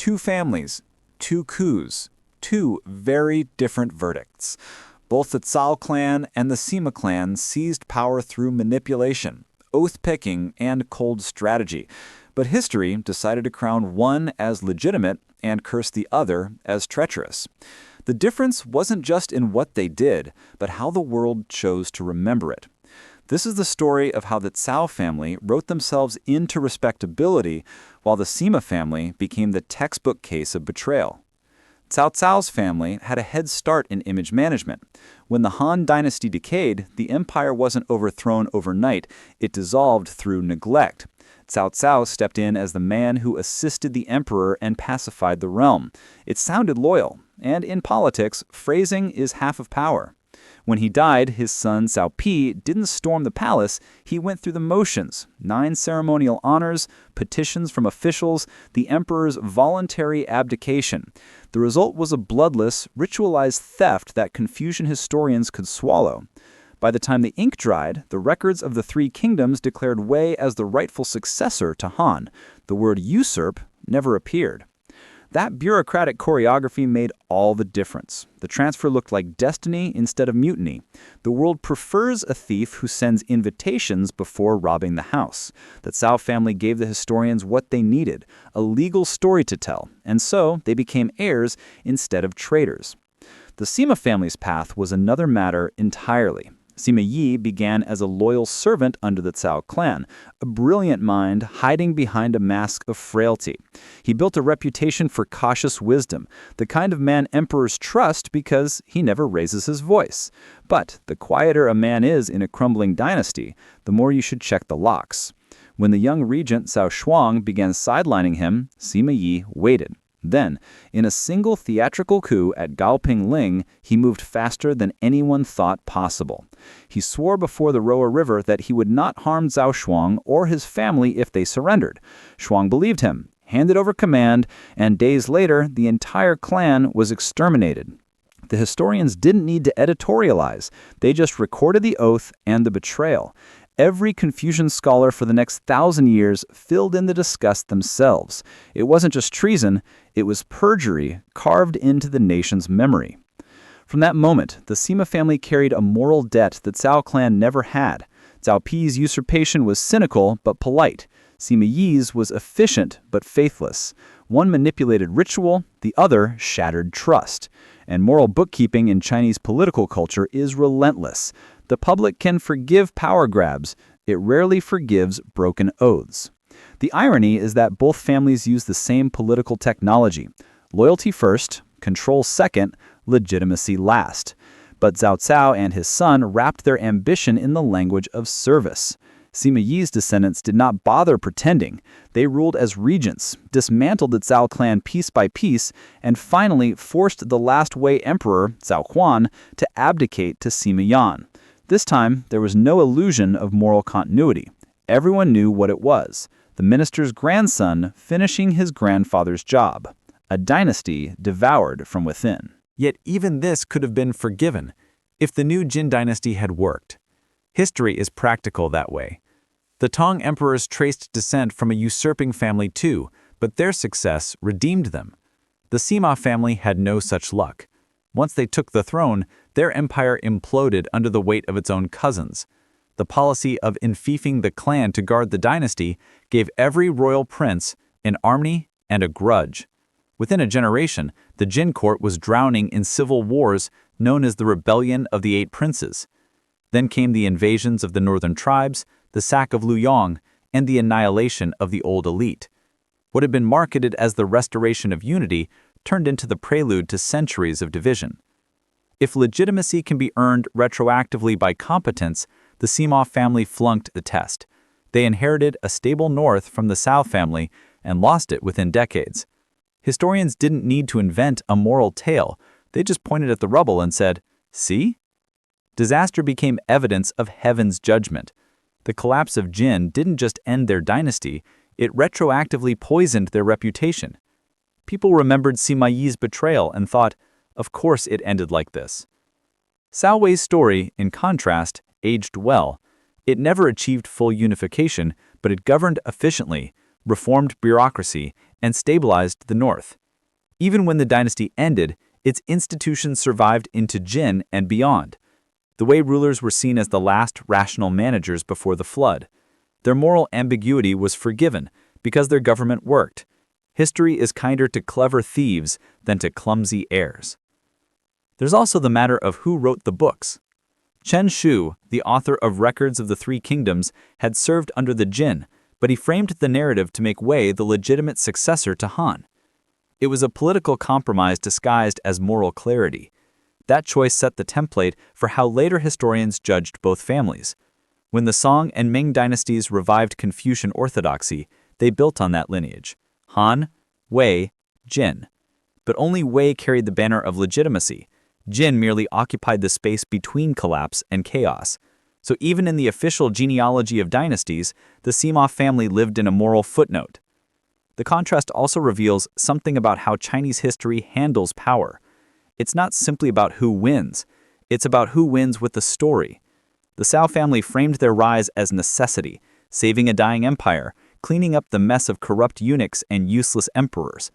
Two families, two coups, two very different verdicts. Both the Cao clan and the Sima clan seized power through manipulation, oath-picking, and cold strategy. But history decided to crown one as legitimate and curse the other as treacherous. The difference wasn't just in what they did, but how the world chose to remember it. This is the story of how the Cao family wrote themselves into respectability, while the Sima family became the textbook case of betrayal. Cao Cao's family had a head start in image management. When the Han dynasty decayed, the empire wasn't overthrown overnight, it dissolved through neglect. Cao Cao stepped in as the man who assisted the emperor and pacified the realm. It sounded loyal, and in politics, phrasing is half of power. When he died, his son Cao Pi didn't storm the palace, he went through the motions: 9 ceremonial honors, petitions from officials, the emperor's voluntary abdication. The result was a bloodless, ritualized theft that Confucian historians could swallow. By the time the ink dried, the records of the 3 kingdoms declared Wei as the rightful successor to Han. The word usurp never appeared. That bureaucratic choreography made all the difference. The transfer looked like destiny instead of mutiny. The world prefers a thief who sends invitations before robbing the house. The Cao family gave the historians what they needed, a legal story to tell, and so they became heirs instead of traitors. The Sima family's path was another matter entirely. Sima Yi began as a loyal servant under the Cao clan, a brilliant mind hiding behind a mask of frailty. He built a reputation for cautious wisdom, the kind of man emperors trust because he never raises his voice. But the quieter a man is in a crumbling dynasty, the more you should check the locks. When the young regent Cao Shuang began sidelining him, Sima Yi waited. Then, in a single theatrical coup at Gaoping Ling, he moved faster than anyone thought possible. He swore before the Luo River that he would not harm Cao Shuang or his family if they surrendered. Shuang believed him, handed over command, and days later, the entire clan was exterminated. The historians didn't need to editorialize. They just recorded the oath and the betrayal. Every Confucian scholar for the next 1,000 years filled in the disgust themselves. It wasn't just treason, it was perjury carved into the nation's memory. From that moment, the Sima family carried a moral debt the Cao clan never had. Cao Pi's usurpation was cynical but polite. Sima Yi's was efficient but faithless. One manipulated ritual, the other shattered trust. And moral bookkeeping in Chinese political culture is relentless. The public can forgive power grabs. It rarely forgives broken oaths. The irony is that both families use the same political technology. Loyalty first, control second, legitimacy last. But Cao Cao and his son wrapped their ambition in the language of service. Sima Yi's descendants did not bother pretending. They ruled as regents, dismantled the Cao clan piece by piece, and finally forced the last Wei emperor, Cao Huan, to abdicate to Sima Yan. This time, there was no illusion of moral continuity. Everyone knew what it was: the minister's grandson finishing his grandfather's job. A dynasty devoured from within. Yet even this could have been forgiven if the new Jin dynasty had worked. History is practical that way. The Tang emperors traced descent from a usurping family too, but their success redeemed them. The Sima family had no such luck. Once they took the throne, their empire imploded under the weight of its own cousins. The policy of enfeoffing the clan to guard the dynasty gave every royal prince an army and a grudge. Within a generation, the Jin court was drowning in civil wars known as the Rebellion of the 8 Princes. Then came the invasions of the northern tribes, the sack of Luoyang, and the annihilation of the old elite. What had been marketed as the restoration of unity turned into the prelude to centuries of division. If legitimacy can be earned retroactively by competence, the Sima family flunked the test. They inherited a stable north from the Cao family and lost it within decades. Historians didn't need to invent a moral tale. They just pointed at the rubble and said, "See?" Disaster became evidence of heaven's judgment. The collapse of Jin didn't just end their dynasty, it retroactively poisoned their reputation. People remembered Sima Yi's betrayal and thought, of course it ended like this. Cao Wei's story, in contrast, aged well. It never achieved full unification, but it governed efficiently, reformed bureaucracy, and stabilized the north. Even when the dynasty ended, its institutions survived into Jin and beyond. The Wei rulers were seen as the last rational managers before the flood. Their moral ambiguity was forgiven because their government worked. History is kinder to clever thieves than to clumsy heirs. There's also the matter of who wrote the books. Chen Shu, the author of Records of the Three Kingdoms, had served under the Jin, but he framed the narrative to make Wei the legitimate successor to Han. It was a political compromise disguised as moral clarity. That choice set the template for how later historians judged both families. When the Song and Ming dynasties revived Confucian orthodoxy, they built on that lineage. Han, Wei, Jin. But only Wei carried the banner of legitimacy. Jin merely occupied the space between collapse and chaos. So even in the official genealogy of dynasties, the Sima family lived in a moral footnote. The contrast also reveals something about how Chinese history handles power. It's not simply about who wins, it's about who wins with the story. The Cao family framed their rise as necessity, saving a dying empire, cleaning up the mess of corrupt eunuchs and useless emperors.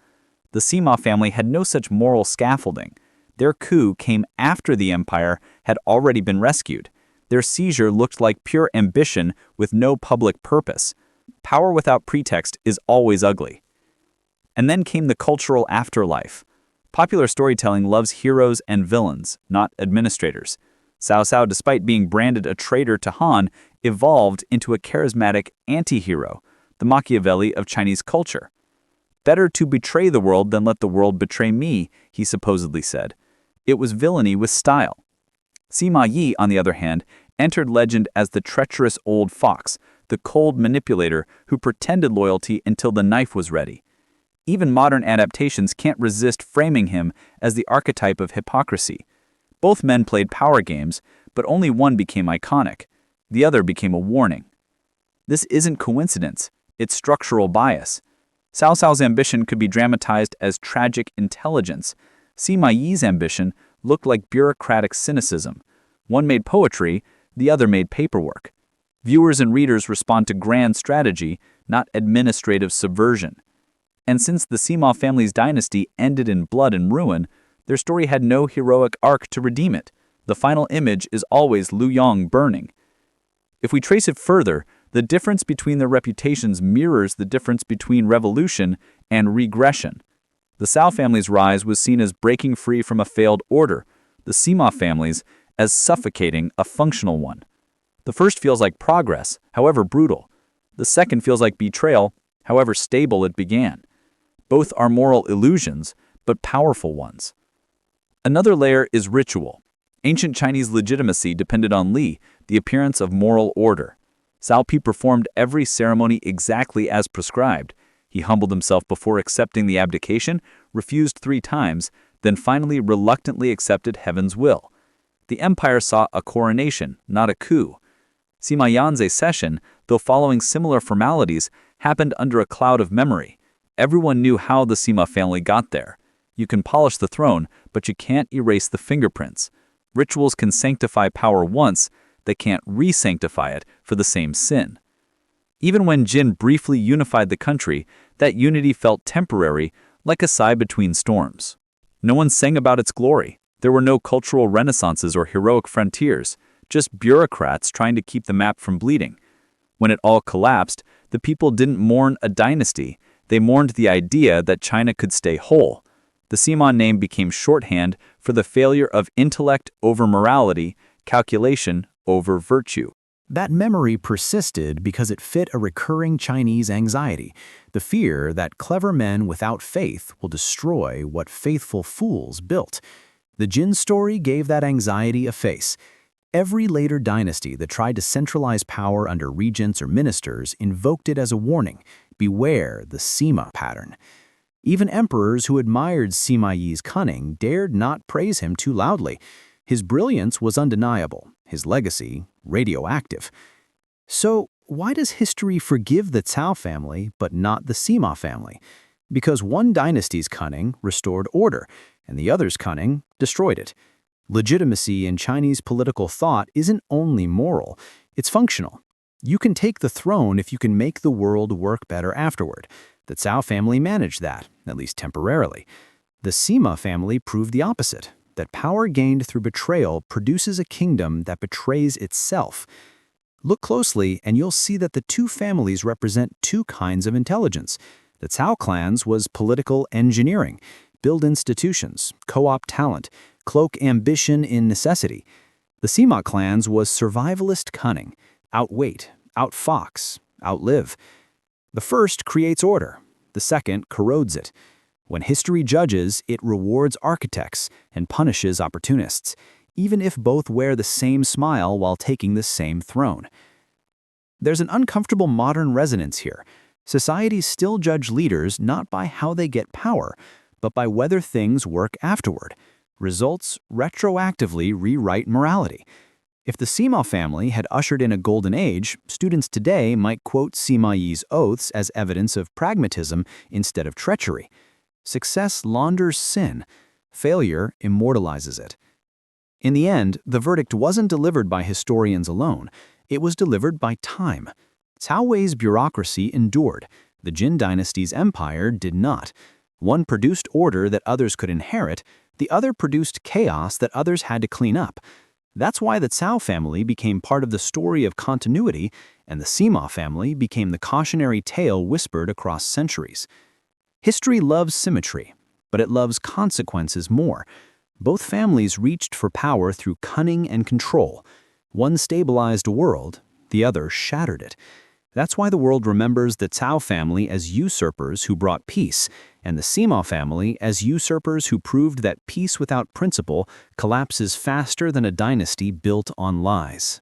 The Sima family had no such moral scaffolding. Their coup came after the empire had already been rescued. Their seizure looked like pure ambition with no public purpose. Power without pretext is always ugly. And then came the cultural afterlife. Popular storytelling loves heroes and villains, not administrators. Cao Cao, despite being branded a traitor to Han, evolved into a charismatic anti-hero, the Machiavelli of Chinese culture. Better to betray the world than let the world betray me, he supposedly said. It was villainy with style. Sima Yi, on the other hand, entered legend as the treacherous old fox, the cold manipulator who pretended loyalty until the knife was ready. Even modern adaptations can't resist framing him as the archetype of hypocrisy. Both men played power games, but only one became iconic. The other became a warning. This isn't coincidence, it's structural bias. Cao Cao's ambition could be dramatized as tragic intelligence. Sima Yi's ambition looked like bureaucratic cynicism. One made poetry, the other made paperwork. Viewers and readers respond to grand strategy, not administrative subversion. And since the Sima family's dynasty ended in blood and ruin, their story had no heroic arc to redeem it. The final image is always Luoyang burning. If we trace it further, the difference between their reputations mirrors the difference between revolution and regression. The Cao family's rise was seen as breaking free from a failed order, the Sima family's as suffocating a functional one. The first feels like progress, however brutal. The second feels like betrayal, however stable it began. Both are moral illusions, but powerful ones. Another layer is ritual. Ancient Chinese legitimacy depended on Li, the appearance of moral order. Cao Pi performed every ceremony exactly as prescribed. He humbled himself before accepting the abdication, refused 3 times, then finally reluctantly accepted heaven's will. The empire saw a coronation, not a coup. Sima Yan's session, though following similar formalities, happened under a cloud of memory. Everyone knew how the Sima family got there. You can polish the throne, but you can't erase the fingerprints. Rituals can sanctify power once, they can't re-sanctify it for the same sin. Even when Jin briefly unified the country, that unity felt temporary, like a sigh between storms. No one sang about its glory. There were no cultural renaissances or heroic frontiers, just bureaucrats trying to keep the map from bleeding. When it all collapsed, the people didn't mourn a dynasty, they mourned the idea that China could stay whole. The Sima name became shorthand for the failure of intellect over morality, calculation over virtue. That memory persisted because it fit a recurring Chinese anxiety, the fear that clever men without faith will destroy what faithful fools built. The Jin story gave that anxiety a face. Every later dynasty that tried to centralize power under regents or ministers invoked it as a warning. Beware the Sima pattern. Even emperors who admired Sima Yi's cunning dared not praise him too loudly. His brilliance was undeniable, his legacy radioactive. So why does history forgive the Cao family but not the Sima family? Because one dynasty's cunning restored order, and the other's cunning destroyed it. Legitimacy in Chinese political thought isn't only moral, it's functional. You can take the throne if you can make the world work better afterward. The Cao family managed that, at least temporarily. The Sima family proved the opposite, that power gained through betrayal produces a kingdom that betrays itself. Look closely and you'll see that the two families represent two kinds of intelligence. The Cao clans was political engineering, build institutions, co-opt talent, cloak ambition in necessity. The Sima clans was survivalist cunning, outwait, outfox, outlive. The first creates order, the second corrodes it. When history judges, it rewards architects and punishes opportunists, even if both wear the same smile while taking the same throne. There's an uncomfortable modern resonance here. Societies still judge leaders not by how they get power, but by whether things work afterward. Results retroactively rewrite morality. If the Sima family had ushered in a golden age, students today might quote Sima Yi's oaths as evidence of pragmatism instead of treachery. Success launders sin. Failure immortalizes it. In the end, the verdict wasn't delivered by historians alone. It was delivered by time. Cao Wei's bureaucracy endured. The Jin dynasty's empire did not. One produced order that others could inherit. The other produced chaos that others had to clean up. That's why the Cao family became part of the story of continuity, and the Sima family became the cautionary tale whispered across centuries. History loves symmetry, but it loves consequences more. Both families reached for power through cunning and control. One stabilized a world, the other shattered it. That's why the world remembers the Cao family as usurpers who brought peace, and the Sima family as usurpers who proved that peace without principle collapses faster than a dynasty built on lies.